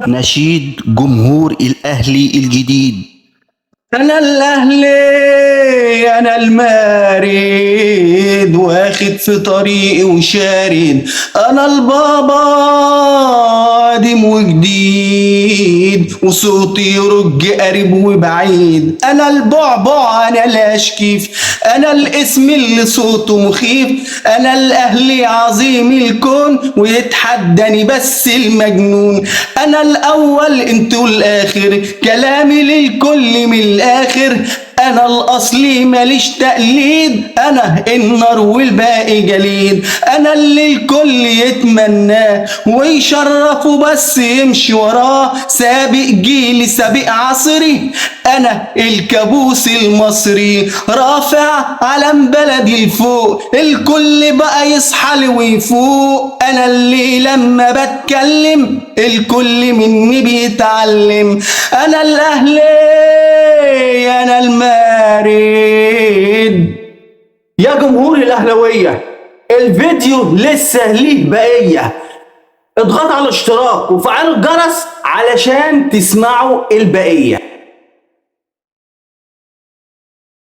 نشيد جمهور الأهلي الجديد. أنا الأهلي أنا المارد، واخد في طريقي وشارد. أنا البابا قديم وجديد، وصوتي يرج قريب وبعيد. أنا البعبع أنا الأشكيف، أنا الاسم اللي صوته مخيف. أنا الأهلي عظيم الكون، ويتحداني بس المجنون. أنا الأول انتوا الآخر، كلامي للكل من الآخر. أنا الأصلي ماليش تقليد، أنا النار والباقي جليد. أنا اللي الكل يتمناه ويشرفه بس يمشي وراه. سابق جيلي سابق عصري، أنا الكابوس المصري. رافع علم بلدي لفوق، الكل بقى يصحى لي ويفوق. أنا اللي لما بتكلم الكل مني بيتعلم. أنا الأهلي أنا المارد. يا جمهور الأهلوية، الفيديو لسه ليه بقية. اضغط على الاشتراك وفعلوا الجرس علشان تسمعوا البقية.